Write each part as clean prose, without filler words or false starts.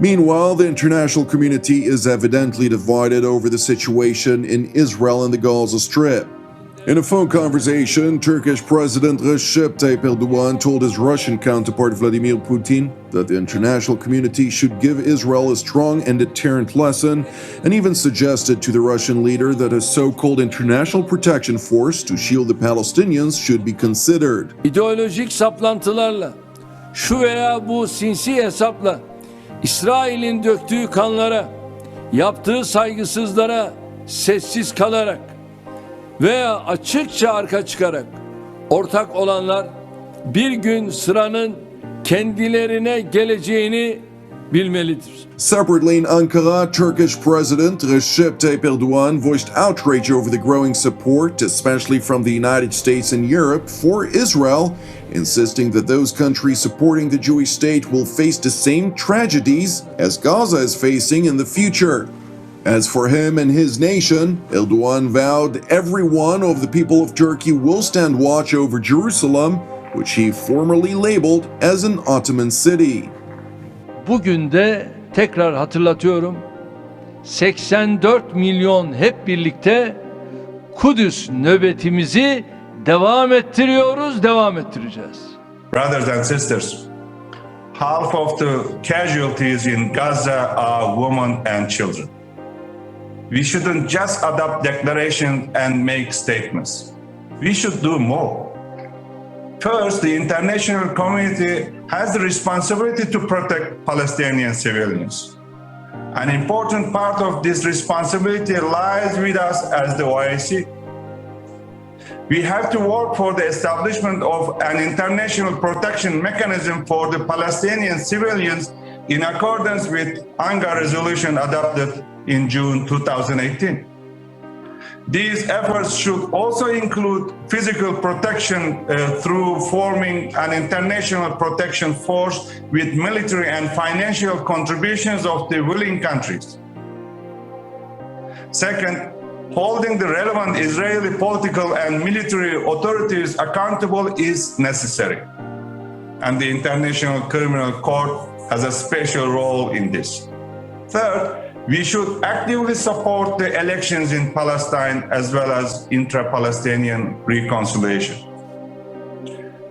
Meanwhile, the international community is evidently divided over the situation in Israel and the Gaza Strip. In a phone conversation, Turkish President Recep Tayyip Erdogan told his Russian counterpart Vladimir Putin that the international community should give Israel a strong and deterrent lesson, and even suggested to the Russian leader that a so-called international protection force to shield the Palestinians should be considered. İdeolojik saplantılarla, şu veya bu sinsi hesapla, İsrail'in döktüğü kanlara, yaptığı saygısızlara sessiz kalarak veya açıkça arka çıkarak ortak olanlar bir gün sıranın kendilerine geleceğini bilmelidir. Separately in Ankara, Turkish President Recep Tayyip Erdogan voiced outrage over the growing support, especially from the United States and Europe, for Israel, insisting that those countries supporting the Jewish state will face the same tragedies as Gaza is facing in the future. As for him and his nation, Erdogan vowed every one of the people of Turkey will stand watch over Jerusalem, which he formerly labeled as an Ottoman city. Bugün de tekrar hatırlatıyorum. 84 milyon hep birlikte Kudüs nöbetimizi devam ettiriyoruz, devam ettireceğiz. Brothers and sisters, half of the casualties in Gaza are women and children. We shouldn't just adopt declarations and make statements. We should do more. First, the international community has the responsibility to protect Palestinian civilians. An important part of this responsibility lies with us as the OIC. We have to work for the establishment of an international protection mechanism for the Palestinian civilians in accordance with UNGA resolution adopted in June 2018. These efforts should also include physical protection through forming an international protection force with military and financial contributions of the willing countries. Second, holding the relevant Israeli political and military authorities accountable is necessary, and the International Criminal Court has a special role in this. Third, we should actively support the elections in Palestine as well as intra-Palestinian reconciliation.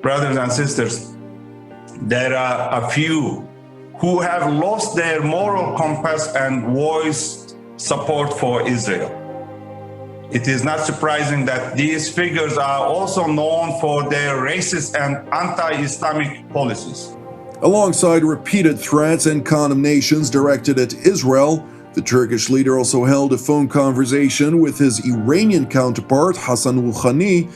Brothers and sisters, there are a few who have lost their moral compass and voiced support for Israel. It is not surprising that these figures are also known for their racist and anti-Islamic policies. Alongside repeated threats and condemnations directed at Israel, the Turkish leader also held a phone conversation with his Iranian counterpart Hassan Rouhani,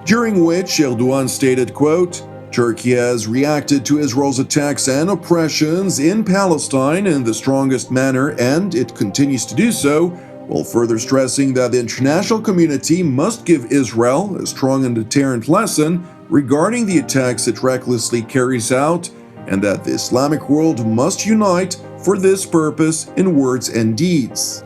during which Erdogan stated, quote, "Turkey has reacted to Israel's attacks and oppressions in Palestine in the strongest manner, and it continues to do so," while further stressing that the international community must give Israel a strong and deterrent lesson regarding the attacks it recklessly carries out, and that the Islamic world must unite for this purpose in words and deeds.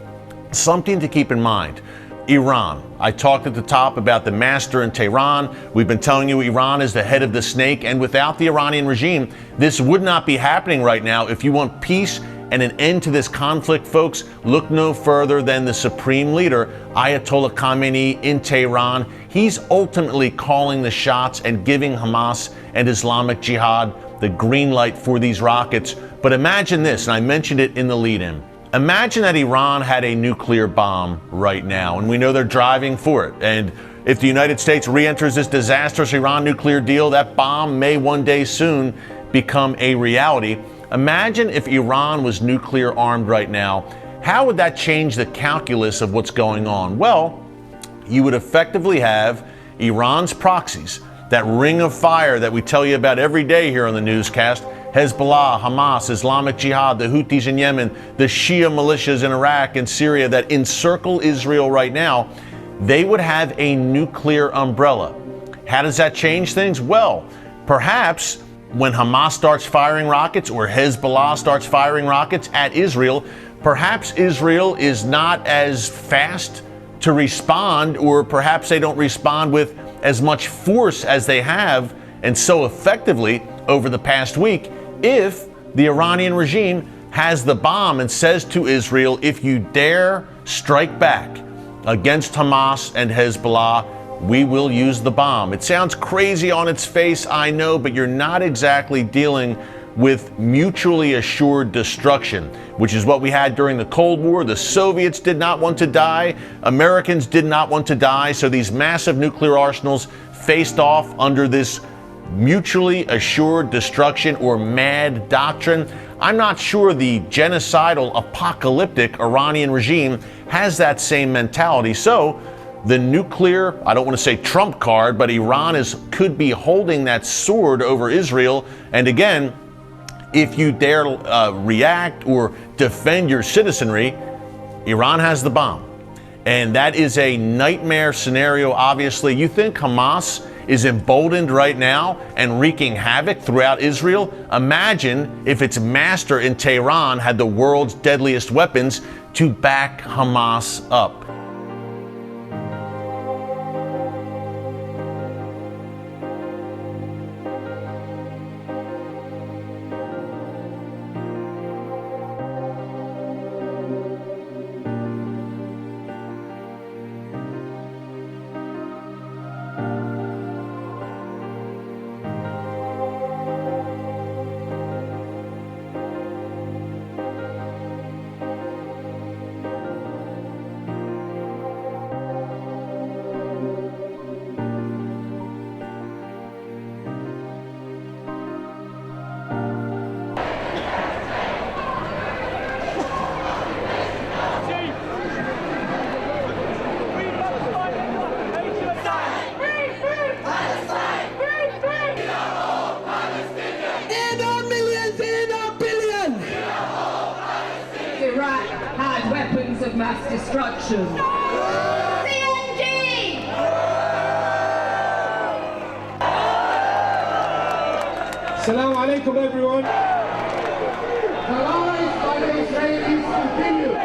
Something to keep in mind. Iran. I talked at the top about the master in Tehran. We've been telling you Iran is the head of the snake, and without the Iranian regime, this would not be happening right now. If you want peace and an end to this conflict, folks, look no further than the supreme leader, Ayatollah Khamenei in Tehran. He's ultimately calling the shots and giving Hamas and Islamic Jihad the green light for these rockets. But imagine this, and I mentioned it in the lead-in. Imagine that Iran had a nuclear bomb right now, and we know they're driving for it. And if the United States re-enters this disastrous Iran nuclear deal, that bomb may one day soon become a reality. Imagine if Iran was nuclear armed right now. How would that change the calculus of what's going on? Well, you would effectively have Iran's proxies, that ring of fire that we tell you about every day here on the newscast, Hezbollah, Hamas, Islamic Jihad, the Houthis in Yemen, the Shia militias in Iraq and Syria that encircle Israel right now, they would have a nuclear umbrella. How does that change things? Well, perhaps when Hamas starts firing rockets or Hezbollah starts firing rockets at Israel, perhaps Israel is not as fast to respond, or perhaps they don't respond with as much force as they have and so effectively over the past week if the Iranian regime has the bomb and says to Israel, if you dare strike back against Hamas and Hezbollah, we will use the bomb. It sounds crazy on its face, I know, but you're not exactly dealing with mutually assured destruction, which is what we had during the Cold War. The Soviets did not want to die. Americans did not want to die. So these massive nuclear arsenals faced off under this mutually assured destruction or MAD doctrine. I'm not sure the genocidal, apocalyptic Iranian regime has that same mentality. So the nuclear, I don't want to say trump card, but Iran could be holding that sword over Israel. And again, if you dare react or defend your citizenry, Iran has the bomb. And that is a nightmare scenario, obviously. You think Hamas is emboldened right now and wreaking havoc throughout Israel? Imagine if its master in Tehran had the world's deadliest weapons to back Hamas up. Iraq had weapons of mass destruction. CNG! Assalamu alaikum, everyone. The lies by the Israelis continue.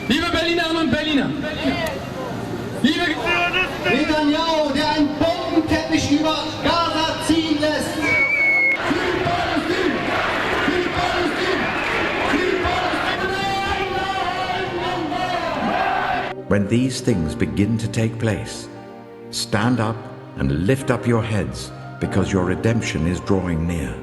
Liebe Berlinerinnen und Berliner, Netanyahu, der einen Bombenteppich über Gaza ziehen lässt. When these things begin to take place, stand up and lift up your heads, because your redemption is drawing near.